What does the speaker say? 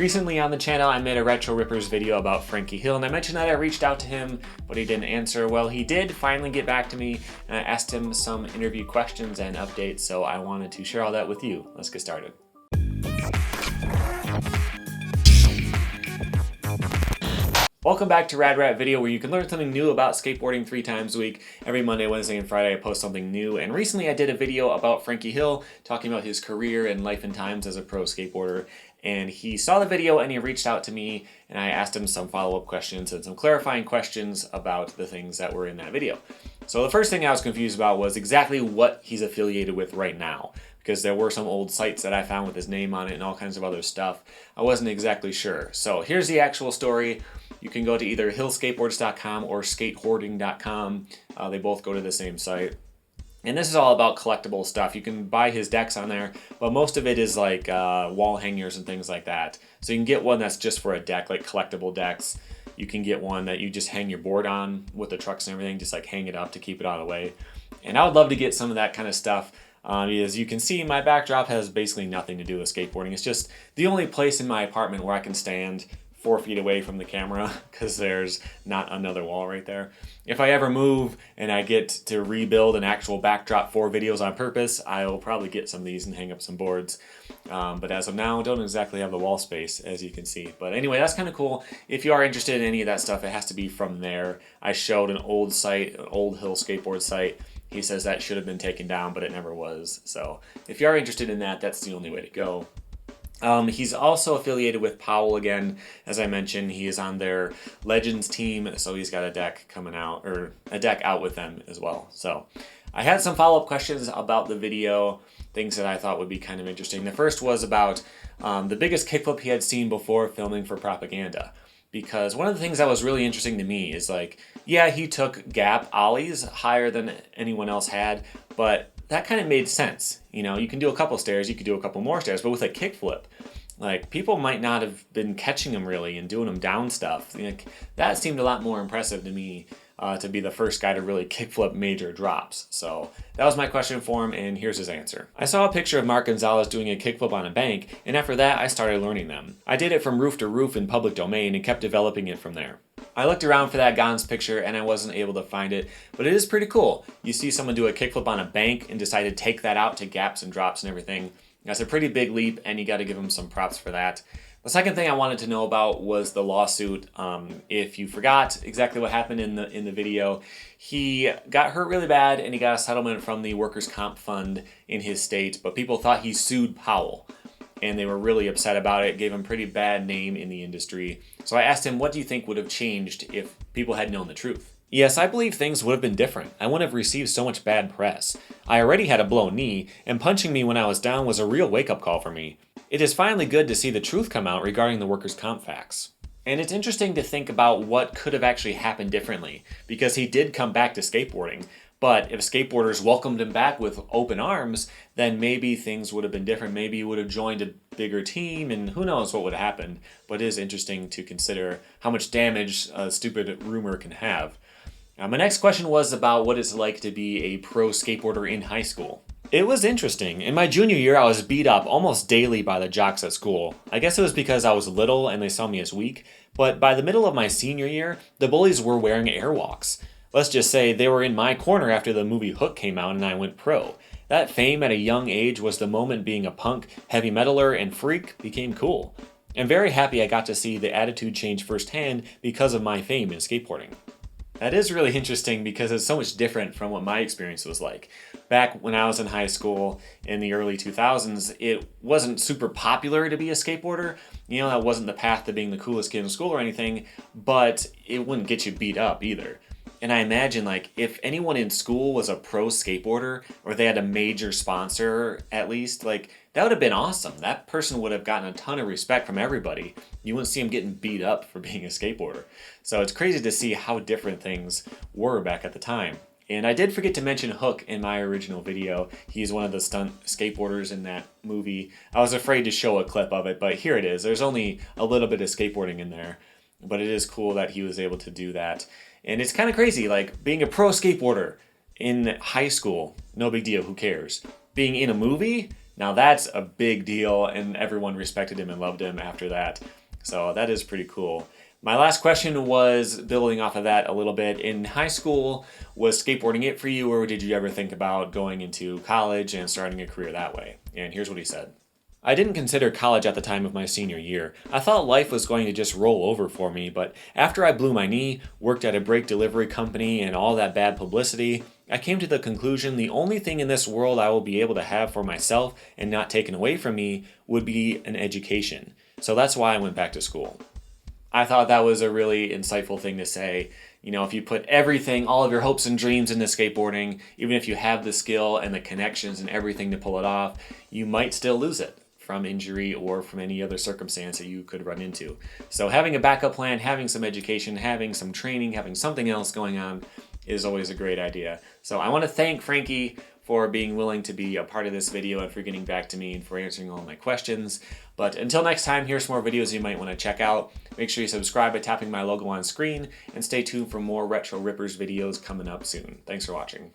Recently on the channel, I made a Retro Rippers video about Frankie Hill, and I mentioned that I reached out to him, but he didn't answer. Well, he did finally get back to me, and I asked him some interview questions and updates, so I wanted to share all that with you. Let's get started. Welcome back to Rad Rat Video, where you can learn something new about skateboarding 3 times a week. Every Monday, Wednesday, and Friday I post something new, and recently I did a video about Frankie Hill, talking about his career and life and times as a pro skateboarder. And he saw the video and he reached out to me, and I asked him some follow-up questions and some clarifying questions about the things that were in that video. So the first thing I was confused about was exactly what he's affiliated with right now, because there were some old sites that I found with his name on it and all kinds of other stuff. I wasn't exactly sure. So here's the actual story. You can go to either hillskateboards.com or skatehoarding.com. They both go to the same site. And this is all about collectible stuff. You can buy his decks on there, but most of it is like wall hangers and things like that. So you can get one that's just for a deck, like collectible decks. You can get one that you just hang your board on with the trucks and everything, just like hang it up to keep it out of the way. And I would love to get some of that kind of stuff. As you can see, my backdrop has basically nothing to do with skateboarding. It's just the only place in my apartment where I can stand 4 feet away from the camera, because there's not another wall right there. If I ever move and I get to rebuild an actual backdrop for videos on purpose, I'll probably get some of these and hang up some boards. But as of now, I don't exactly have the wall space, as you can see. But anyway, that's kind of cool. If you are interested in any of that stuff, it has to be from there. I showed an old site, an old Hill skateboard site. He says that should have been taken down, but it never was. So if you are interested in that, that's the only way to go. He's also affiliated with Powell again. As I mentioned, he is on their Legends team, so he's got a deck coming out, or a deck out with them as well. So I had some follow-up questions about the video, things that I thought would be kind of interesting. The first was about the biggest kickflip he had seen before filming for propaganda. Because one of the things that was really interesting to me is, like, yeah, he took gap ollies higher than anyone else had, but that kind of made sense. You know, you can do a couple stairs, you could do a couple more stairs, but with a kickflip, like, people might not have been catching him really and doing him down stuff. Like, that seemed a lot more impressive to me, to be the first guy to really kickflip major drops. So that was my question for him, and here's his answer. I saw a picture of Mark Gonzalez doing a kickflip on a bank, and after that I started learning them. I did it from roof to roof in public domain and kept developing it from there. I looked around for that Gons picture and I wasn't able to find it, but it is pretty cool. You see someone do a kickflip on a bank and decide to take that out to gaps and drops and everything. That's a pretty big leap, and you got to give him some props for that. The second thing I wanted to know about was the lawsuit. If you forgot exactly what happened in the video, he got hurt really bad and he got a settlement from the workers' comp fund in his state, but people thought he sued Powell, and they were really upset about it. Gave him a pretty bad name in the industry. So I asked him, what do you think would have changed if people had known the truth? Yes, I believe things would have been different. I wouldn't have received so much bad press. I already had a blown knee, and punching me when I was down was a real wake-up call for me. It is finally good to see the truth come out regarding the workers' comp facts. And it's interesting to think about what could have actually happened differently, because he did come back to skateboarding. But if skateboarders welcomed him back with open arms, then maybe things would have been different. Maybe he would have joined a bigger team, and who knows what would have happened. But it is interesting to consider how much damage a stupid rumor can have. My next question was about what it's like to be a pro skateboarder in high school. It was interesting. In my junior year, I was beat up almost daily by the jocks at school. I guess it was because I was little and they saw me as weak, but by the middle of my senior year, the bullies were wearing airwalks. Let's just say they were in my corner after the movie Hook came out and I went pro. That fame at a young age was the moment being a punk, heavy metaler, and freak became cool. I'm very happy I got to see the attitude change firsthand because of my fame in skateboarding. That is really interesting because it's so much different from what my experience was like. Back when I was in high school in the early 2000s, it wasn't super popular to be a skateboarder. You know, that wasn't the path to being the coolest kid in school or anything, but it wouldn't get you beat up either. And I imagine, like, if anyone in school was a pro skateboarder, or they had a major sponsor at least, like, that would have been awesome. That person would have gotten a ton of respect from everybody. You wouldn't see them getting beat up for being a skateboarder. So it's crazy to see how different things were back at the time. And I did forget to mention Hook in my original video. He's one of the stunt skateboarders in that movie. I was afraid to show a clip of it, but here it is. There's only a little bit of skateboarding in there, but it is cool that he was able to do that. And it's kind of crazy, like, being a pro skateboarder in high school, no big deal, who cares? Being in a movie, Now that's a big deal, and everyone respected him and loved him after that. So that is pretty cool. My last question was building off of that a little bit. In high school, was skateboarding it for you, or did you ever think about going into college and starting a career that way? And here's what he said. I didn't consider college at the time of my senior year. I thought life was going to just roll over for me, but after I blew my knee, worked at a brake delivery company, and all that bad publicity, I came to the conclusion the only thing in this world I will be able to have for myself and not taken away from me would be an education. So that's why I went back to school. I thought that was a really insightful thing to say. You know, if you put everything, all of your hopes and dreams into skateboarding, even if you have the skill and the connections and everything to pull it off, you might still lose it from injury or from any other circumstance that you could run into. So having a backup plan, having some education, having some training, having something else going on is always a great idea. So I want to thank Frankie for being willing to be a part of this video and for getting back to me and for answering all my questions. But until next time, here's some more videos you might want to check out. Make sure you subscribe by tapping my logo on screen and stay tuned for more Retro Rippers videos coming up soon. Thanks for watching.